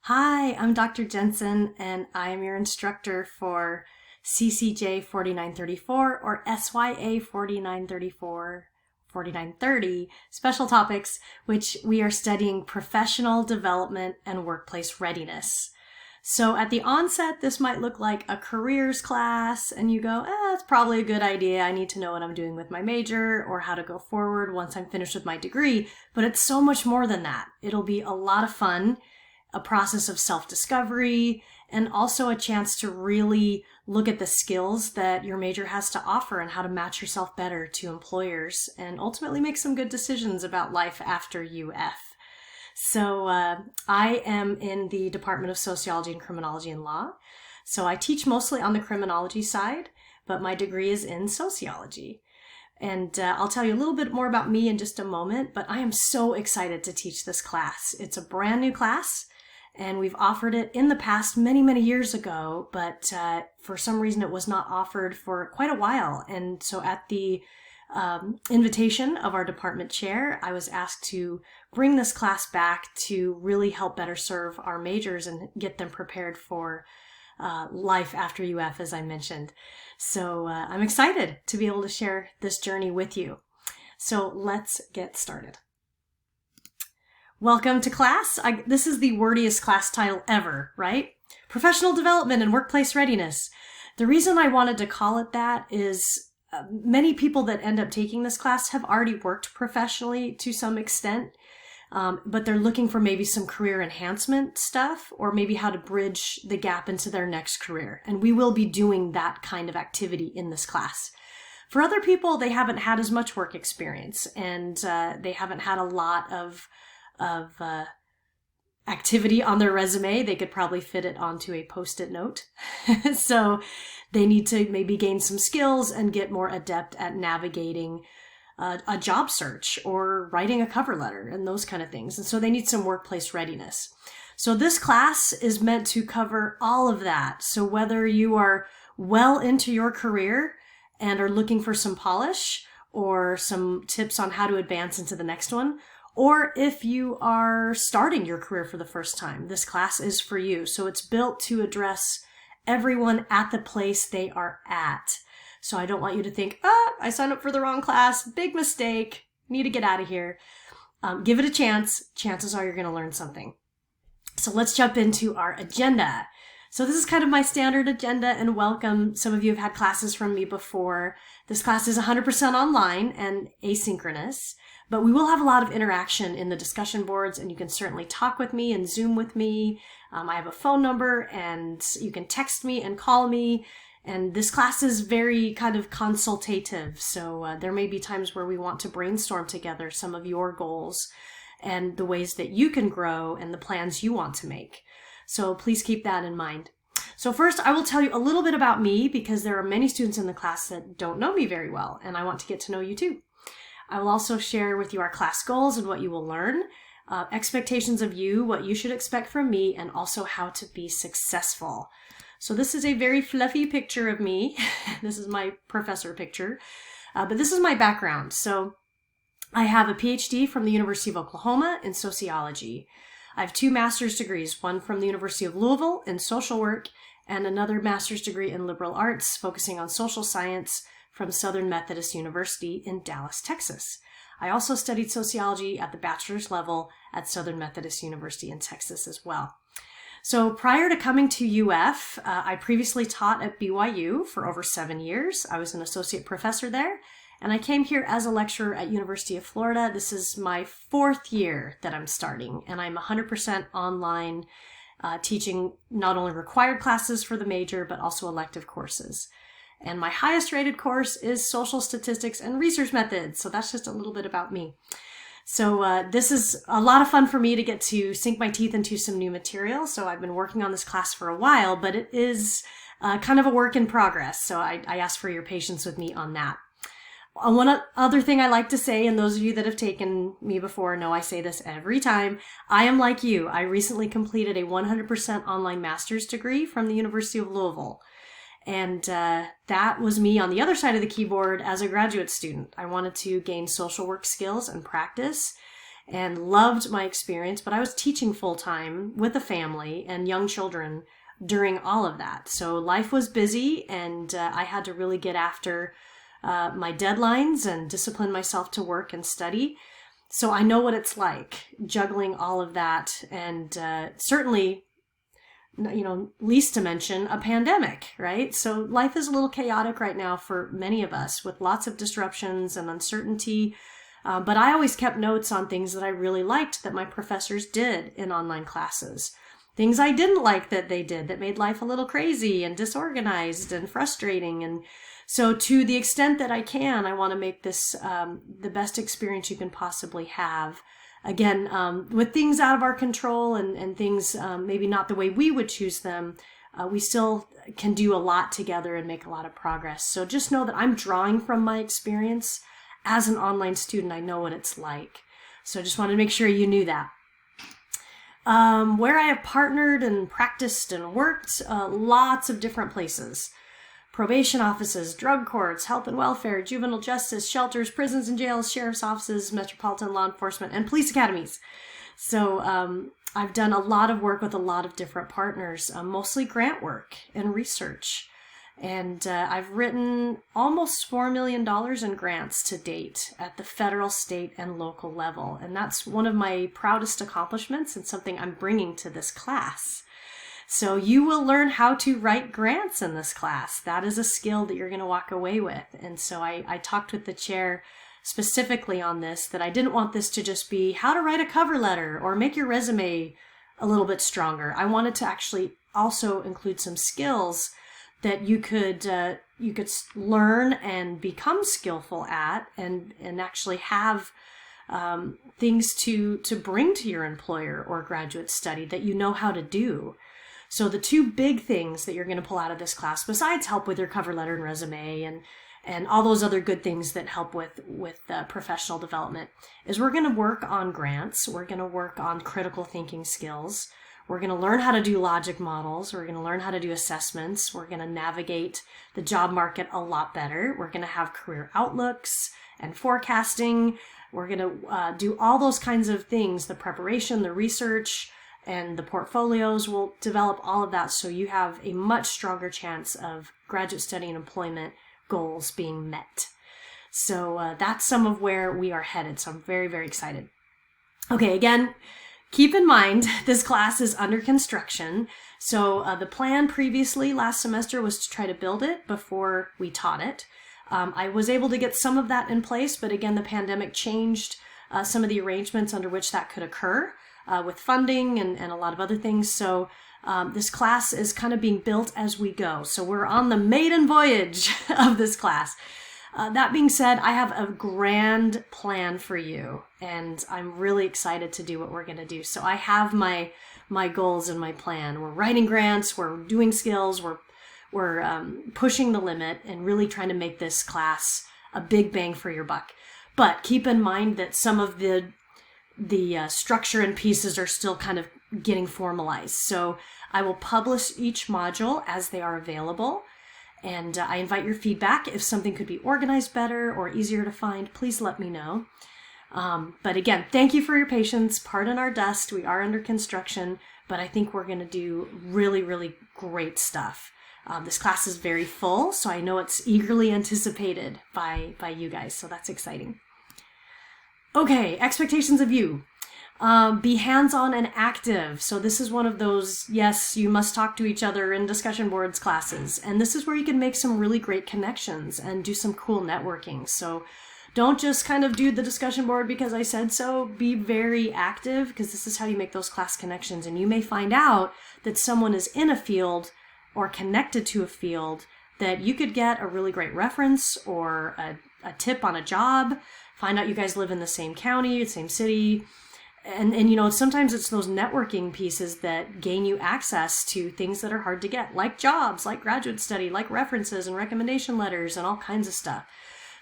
Hi, I'm Dr. Jensen, and I am your instructor for CCJ4934 or SYA4934 4930 special topics, which we are studying professional development and workplace readiness. So at the onset, this might look like a careers class, and you go, it's probably a good idea. I need to know what I'm doing with my major or how to go forward once I'm finished with my degree. But it's so much more than that. It'll be a lot of fun, a process of self-discovery, and also a chance to really look at the skills that your major has to offer and how to match yourself better to employers and ultimately make some good decisions about life after UF. So I am in the Department of Sociology and Criminology and Law. So I teach mostly on the criminology side, but my degree is in sociology. And I'll tell you a little bit more about me in just a moment, but I am so excited to teach this class. It's a brand new class, and we've offered it in the past many, many years ago, but for some reason it was not offered for quite a while. And so at the invitation of our department chair, I was asked to bring this class back to really help better serve our majors and get them prepared for life after UF, as I mentioned. So I'm excited to be able to share this journey with you. So let's get started. Welcome to class. This is the wordiest class title ever, right? Professional Development and Workplace Readiness. The reason I wanted to call it that is many people that end up taking this class have already worked professionally to some extent, but they're looking for maybe some career enhancement stuff or maybe how to bridge the gap into their next career. And we will be doing that kind of activity in this class. For other people, they haven't had as much work experience and they haven't had a lot of activity on their resume. They could probably fit it onto a post-it note. So they need to maybe gain some skills and get more adept at navigating a job search or writing a cover letter and those kind of things. And so they need some workplace readiness. So this class is meant to cover all of that. So whether you are well into your career and are looking for some polish or some tips on how to advance into the next one, or if you are starting your career for the first time, this class is for you. So it's built to address everyone at the place they are at. So I don't want you to think, I signed up for the wrong class, big mistake, need to get out of here. Give it a chance. Chances are you're going to learn something. So let's jump into our agenda. So this is kind of my standard agenda, and welcome. Some of you have had classes from me before. This class is 100% online and asynchronous, but we will have a lot of interaction in the discussion boards, and you can certainly talk with me and Zoom with me. I have a phone number, and you can text me and call me. And this class is very kind of consultative, so there may be times where we want to brainstorm together some of your goals and the ways that you can grow and the plans you want to make. So please keep that in mind. So first, I will tell you a little bit about me because there are many students in the class that don't know me very well, and I want to get to know you too. I will also share with you our class goals and what you will learn, expectations of you, what you should expect from me, and also how to be successful. So this is a very fluffy picture of me. This is my professor picture, but this is my background. So I have a PhD from the University of Oklahoma in sociology. I have 2 master's degrees, one from the University of Louisville in social work and another master's degree in liberal arts focusing on social science from Southern Methodist University in Dallas, Texas. I also studied sociology at the bachelor's level at Southern Methodist University in Texas as well. So prior to coming to UF, I previously taught at BYU for over 7 years. I was an associate professor there, and I came here as a lecturer at University of Florida. This is my 4th year that I'm starting, and I'm 100% online, teaching not only required classes for the major, but also elective courses. And my highest rated course is Social Statistics and Research Methods. So that's just a little bit about me. So this is a lot of fun for me to get to sink my teeth into some new material. So I've been working on this class for a while, but it is kind of a work in progress. So I ask for your patience with me on that. One other thing I like to say, and those of you that have taken me before know I say this every time, I am like you. I recently completed a 100% online master's degree from the University of Louisville. And that was me on the other side of the keyboard as a graduate student. I wanted to gain social work skills and practice and loved my experience, but I was teaching full-time with a family and young children during all of that. So life was busy, and I had to really get after my deadlines and discipline myself to work and study. So I know what it's like juggling all of that, and certainly, least to mention a pandemic, right? So life is a little chaotic right now for many of us, with lots of disruptions and uncertainty. But I always kept notes on things that I really liked that my professors did in online classes. Things I didn't like that they did that made life a little crazy and disorganized and frustrating. And so to the extent that I can, I want to make this the best experience you can possibly have. Again, with things out of our control and things maybe not the way we would choose them, we still can do a lot together and make a lot of progress. So just know that I'm drawing from my experience as an online student. I know what it's like. So I just wanted to make sure you knew that. Where I have partnered and practiced and worked, lots of different places. Probation offices, drug courts, health and welfare, juvenile justice, shelters, prisons and jails, sheriff's offices, metropolitan law enforcement, and police academies. So I've done a lot of work with a lot of different partners, mostly grant work and research. And I've written almost $4 million in grants to date at the federal, state, and local level. And that's one of my proudest accomplishments and something I'm bringing to this class. So you will learn how to write grants in this class. That is a skill that you're going to walk away with. And so I talked with the chair specifically on this, that I didn't want this to just be how to write a cover letter or make your resume a little bit stronger. I wanted to actually also include some skills that you could learn and become skillful at, and actually have things to bring to your employer or graduate study that you know how to do. So the two big things that you're going to pull out of this class, besides help with your cover letter and resume and all those other good things that help with professional development, is we're going to work on grants. We're going to work on critical thinking skills. We're going to learn how to do logic models. We're going to learn how to do assessments. We're going to navigate the job market a lot better. We're going to have career outlooks and forecasting. We're going to do all those kinds of things, the preparation, the research, and the portfolios. We'll develop all of that so you have a much stronger chance of graduate study and employment goals being met. So that's some of where we are headed. So I'm very, very excited. Okay, again, keep in mind, this class is under construction. So the plan previously last semester was to try to build it before we taught it. I was able to get some of that in place, but again, the pandemic changed some of the arrangements under which that could occur with funding and a lot of other things. So this class is kind of being built as we go. So we're on the maiden voyage of this class. That being said, I have a grand plan for you, and I'm really excited to do what we're going to do. So I have my goals and my plan. We're writing grants, we're doing skills, we're pushing the limit and really trying to make this class a big bang for your buck. But keep in mind that some of the structure and pieces are still kind of getting formalized. So I will publish each module as they are available. And I invite your feedback. If something could be organized better or easier to find, please let me know. But again, thank you for your patience. Pardon our dust. We are under construction, but I think we're going to do really, really great stuff. This class is very full, so I know it's eagerly anticipated by you guys. So that's exciting. Okay, expectations of you. Be hands-on and active. So this is one of those, yes, you must talk to each other in discussion boards classes. And this is where you can make some really great connections and do some cool networking. So don't just kind of do the discussion board because I said so. Be very active, because this is how you make those class connections. And you may find out that someone is in a field or connected to a field that you could get a really great reference or a tip on a job. Find out you guys live in the same county, the same city. And you know, sometimes it's those networking pieces that gain you access to things that are hard to get, like jobs, like graduate study, like references and recommendation letters and all kinds of stuff.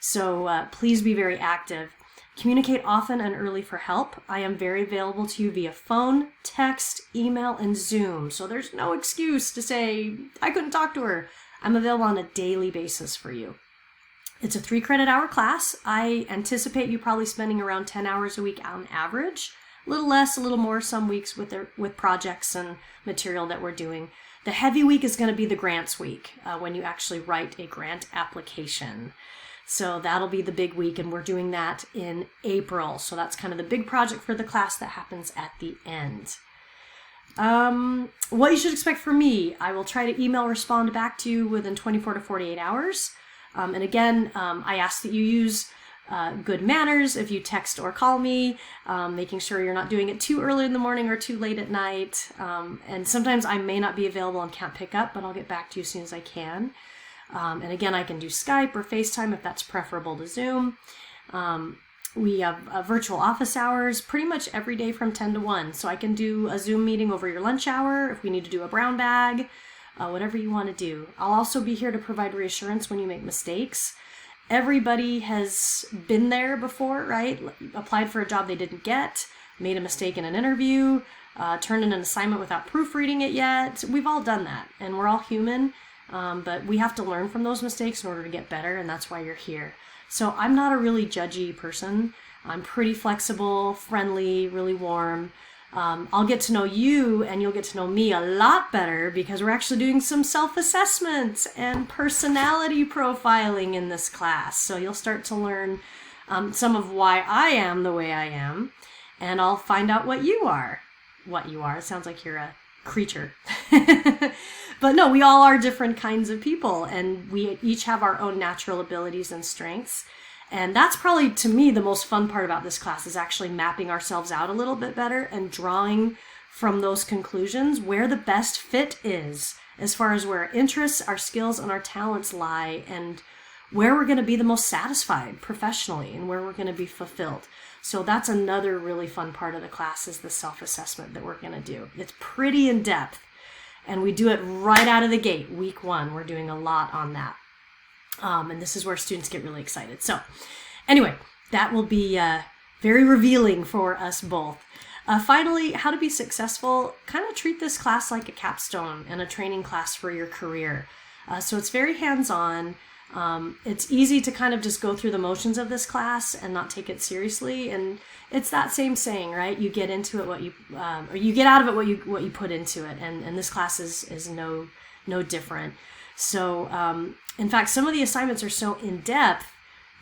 So please be very active. Communicate often and early for help. I am very available to you via phone, text, email, and Zoom. So there's no excuse to say, I couldn't talk to her. I'm available on a daily basis for you. It's a 3-credit-hour class. I anticipate you probably spending around 10 hours a week on average. A little less, a little more some weeks with projects and material that we're doing. The heavy week is going to be the grants week, when you actually write a grant application. So that'll be the big week, and we're doing that in April. So that's kind of the big project for the class that happens at the end. What you should expect from me, I will try to email respond back to you within 24 to 48 hours. And again, I ask that you use good manners if you text or call me, making sure you're not doing it too early in the morning or too late at night. And sometimes I may not be available and can't pick up, but I'll get back to you as soon as I can. And again, I can do Skype or FaceTime if that's preferable to Zoom. We have virtual office hours pretty much every day from 10 to 1. So I can do a Zoom meeting over your lunch hour if we need to do a brown bag. Whatever you want to do. I'll also be here to provide reassurance when you make mistakes. Everybody has been there before, right? Applied for a job they didn't get, made a mistake in an interview, turned in an assignment without proofreading it yet. We've all done that, and we're all human, but we have to learn from those mistakes in order to get better, and that's why you're here. So I'm not a really judgy person. I'm pretty flexible, friendly, really warm. I'll get to know you and you'll get to know me a lot better because we're actually doing some self-assessment and personality profiling in this class. So you'll start to learn some of why I am the way I am, and I'll find out what you are. What you are. It sounds like you're a creature. But no, we all are different kinds of people, and we each have our own natural abilities and strengths. And that's probably, to me, the most fun part about this class is actually mapping ourselves out a little bit better and drawing from those conclusions where the best fit is as far as where our interests, our skills, and our talents lie, and where we're going to be the most satisfied professionally and where we're going to be fulfilled. So that's another really fun part of the class is the self-assessment that we're going to do. It's pretty in-depth, and we do it right out of the gate. Week 1, we're doing a lot on that. And this is where students get really excited. So anyway, that will be very revealing for us both. Finally, how to be successful. Kind of treat this class like a capstone and a training class for your career. So it's very hands-on. It's easy to kind of just go through the motions of this class and not take it seriously. And it's that same saying, right? You get into it or you get out of it what you put into it. And this class is no different. So, in fact, some of the assignments are so in-depth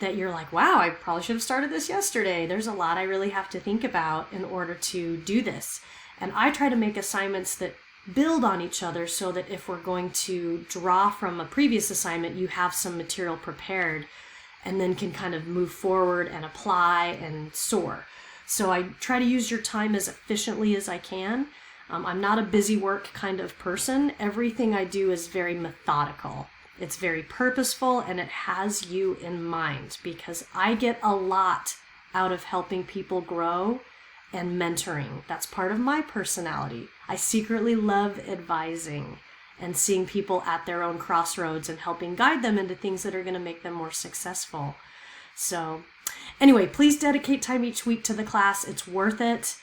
that you're like, wow, I probably should have started this yesterday. There's a lot I really have to think about in order to do this. And I try to make assignments that build on each other so that if we're going to draw from a previous assignment, you have some material prepared and then can kind of move forward and apply and soar. So I try to use your time as efficiently as I can. I'm not a busy work kind of person. Everything I do is very methodical. It's very purposeful, and it has you in mind because I get a lot out of helping people grow and mentoring. That's part of my personality. I secretly love advising and seeing people at their own crossroads and helping guide them into things that are going to make them more successful. So anyway, please dedicate time each week to the class. It's worth it.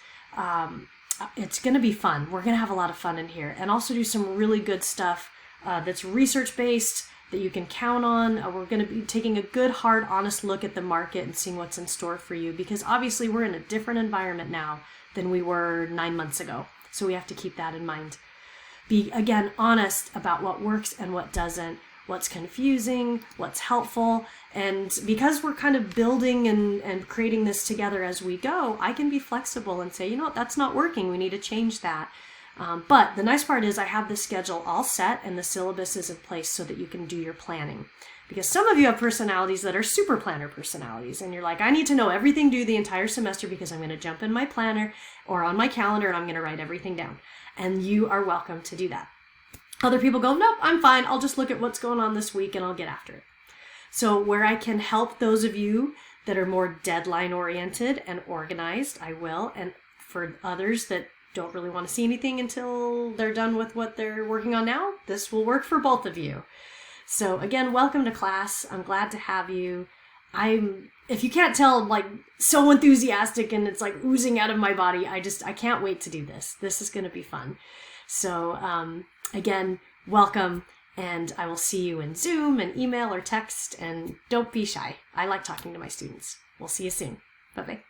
It's going to be fun. We're going to have a lot of fun in here and also do some really good stuff that's research-based that you can count on. We're going to be taking a good, hard, honest look at the market and seeing what's in store for you because obviously we're in a different environment now than we were 9 months ago. So we have to keep that in mind. Be, again, honest about what works and what doesn't, what's confusing, what's helpful. And because we're kind of building and creating this together as we go, I can be flexible and say, you know what, that's not working. We need to change that. But the nice part is I have the schedule all set and the syllabus is in place so that you can do your planning. Because some of you have personalities that are super planner personalities and you're like, I need to know everything due the entire semester because I'm going to jump in my planner or on my calendar and I'm going to write everything down. And you are welcome to do that. Other people go, nope, I'm fine. I'll just look at what's going on this week and I'll get after it. So where I can help those of you that are more deadline oriented and organized, I will. And for others that don't really want to see anything until they're done with what they're working on now, this will work for both of you. So again, welcome to class. I'm glad to have you. If you can't tell, like so enthusiastic and it's like oozing out of my body. I can't wait to do this. This is going to be fun. So again, welcome. And I will see you in Zoom and email or text, and don't be shy. I like talking to my students. We'll see you soon. Bye-bye.